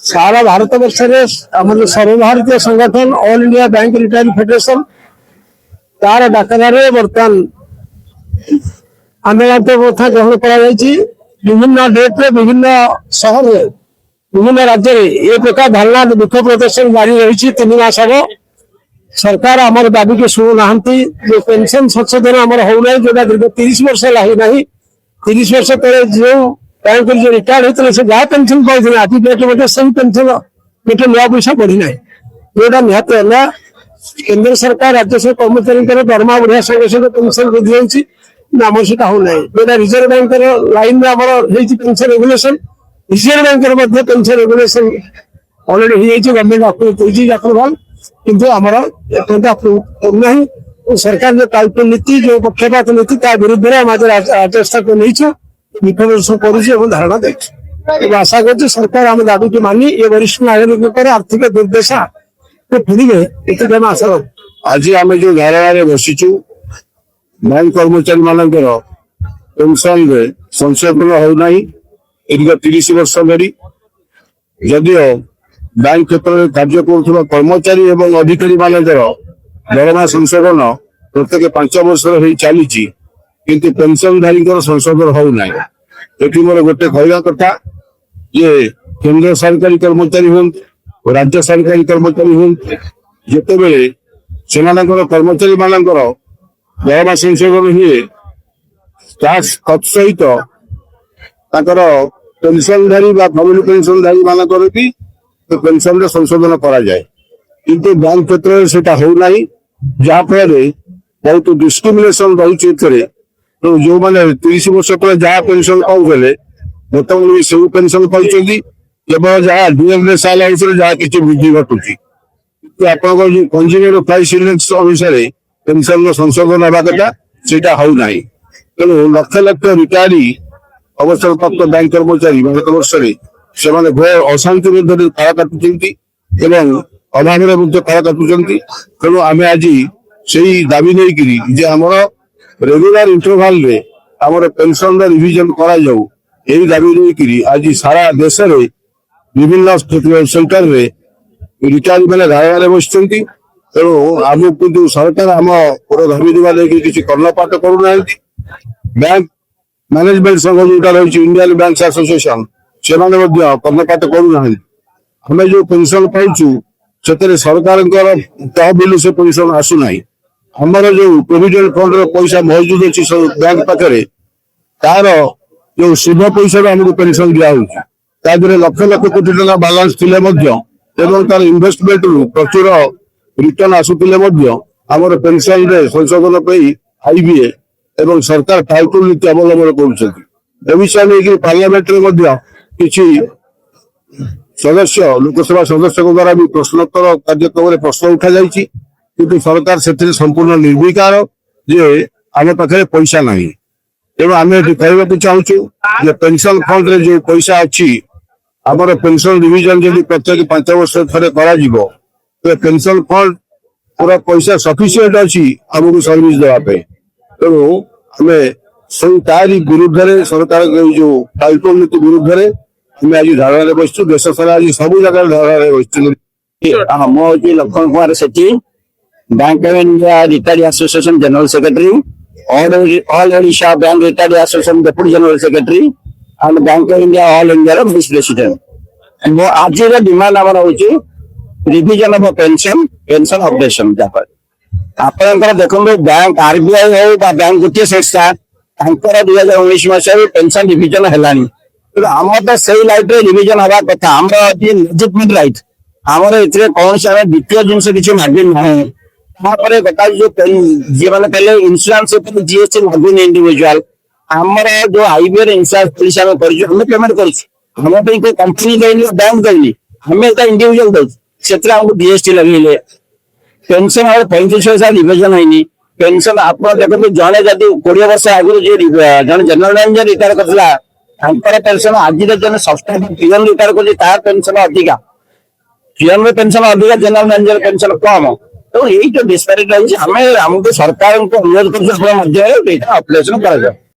सारा भारत वर्ष में सर्वभारतीय संगठन all India bank retiree federation तार डाकरारे बर्तमान आंदोलन प्रथा ग्रहण कर विभिन्न डेट्रे विभिन्न सहर विभिन्न राज्य ये प्रकार धरना विक्षोभ प्रदर्शन जारी रही 3 मास हम सरकार आमर दाबी के शुणुना जो पेंशन संशोधन आमर होना जो दीर्घ 30 वर्ष है 30 वर्ष तले जो बैंक जो रिटायर्ड होते से जहाँ पेंशन पाते आज डेट में सही पेंशन गोटे नया पैसा बढ़ी ना जोटा निहत है केंद्र सरकार राज्य कर्मचारी दरमा बढ़िया संगे संगे पेंशन वृद्धि होती आम से होना जोटा रिजर्व बैंक लाइन में pension regulation Reserve Bank pension regulation already government approve approval किंतु आमर करना सरकार जो टाइप नीति जो पक्षपात नीति ता विरुद्ध में आम राजस्था को नहीं विक्षोभ कर धारणा देखिए आशा कर सरकार आम दाबी की मानी ये वरिष्ठ नागरिक आर्थिक दुर्दशा फेरवे ये आशा आज आम जो धारणा बसीचु बैंक कर्मचारी मान पेंशन संशोधन होना दीर्घ 30 वर्ष धरी जदिओ बैंक क्षेत्र में कार्य कर कर्मचारी एवं अधिकारी मान दरमा संशोधन प्रत्येक 5 वर्ष चली किंतु पेंशनधारी संशोधन होना ये मोर गोटे कहवा कथा ये केंद्र सरकारी कर्मचारी हूँ राज्य सरकारी कर्मचारी हूँ जिते बेले से कर्मचारी मान दरमा संशोधन हुए सहित पेंशनधारी फैमिली पेंशनधारी मानकर भी पेंशन संशोधन करा जाए किंतु बैंक क्षेत्र में सेटा होना जहाँफल बहुत डिस्क्रिमिनेशन रही तो जो मैंने 30 वर्ष तक जहाँ पेंशन पाऊले बर्तमान भी सब पेंशन पाँच केवल जहाँ 2 साल जहाँ किसी वृद्धि घटुची आप कंज्यूमर प्राइस इंडेक्स अनुसार पेंशन संशोधन हवा कथा से होना तेणु लक्ष लक्ष रिटायरी अवसर प्राप्त बैंक कर्मचारी भारत वर्ष से भय अशांति मध्य काल काटुंट अभाव काल काटुंट तेणु आम आज से दाबी नहीं आमर रेगुलर इंटरवाल रे आमर पेंशन रिविजन करा जाऊ यही दाबी नहीं आज सारा देश में विभिन्न सेक्टर रे रिटायरी मैंने धारणा बस तेणु आम किंतु सरकार आम पुर दाबी देवा किसी कर्णपात करूना बैंक मैनेजमेंट संघ जोटा रही इंडियन बैंक एसोसिएशन से कर्णपात करूना आम जो पेंशन पाइचु से सरकार तहबिल से पेंशन आसुना हमर जो प्रोविडेंट फंड पैसा मौजूद अच्छी बैंक पाखे तार जो शुभ पैसा आमको पेंशन दिया लक्ष लक्ष कोटी टका बालांस तार इन्वेस्टमेंट रु प्रचुर रिटर्न आसुले आमर पेंशन संशोधन आईबीए एवं सरकार टाइटल नीति अवलंबन कर विषय नहीं पार्लियामेंट किसी सदस्य लोकसभा सदस्य द्वारा भी प्रश्नोत्तर कार्यक्रम में प्रश्न उठा जाइए किंतु सरकार से संपूर्ण निर्विकार जे आम पाखे पैसा ना तेणु आम कहवाक चाहूँ पेंशन फंड रे जो पैसा अच्छी आमर पेंशन रिविजन जब प्रत्येक 5 वर्ष थे कर पेंशन फंड पूरा पैसा सफिशिएंट अच्छी आमको सर्विस देवाई तेणु आम सब तारी विरुद्ध सरकार जो टाइटल नीति विरुद्ध आम आज धारणा बसचु देश सारा आज सब जगह धारणा बसचु हूँ Laxman Kumar Sethi Bank of India retired association general secretary all Odisha bank retired association deputy general secretary and Bank of India all India vice president मो आज डिमांड आम हूँ revision of pension pension updation आप देखो बैंक आरबीआई हो बैंक गोटे संस्था 2019 मसीह pension revision है आम तो से लाइट रिविजन हवा कथा आम लेजिटमेट राइट आमर ए कौन से द्वितीय जिनस किसी मागे ना जो जी मैंने पहले इंश्योरेंस जीएसटी लागू इंडिविजुआल आमर जो आईबीआई इंश्योरेंस पुलिस आम पेमेंट कर कंपनी देनी बैंक देनी आम इंडिविजुआल दे जीएसटी लगे पेंशन 35,000 रिविजन है पेंशन आप देखते जड़े जदि 20 वर्ष आगुरी जन जनरल मैनेजर रिटायर कर पेंशन आज जन सब्सटेंट पीएन रिटायर कर पेंशन अधिका पीएन में पेंशन अधिका जनरल मैनेजर पेंशन कम तो यही जो डिस्पेरिटी रही है आमको सरकार को अनुरोध कर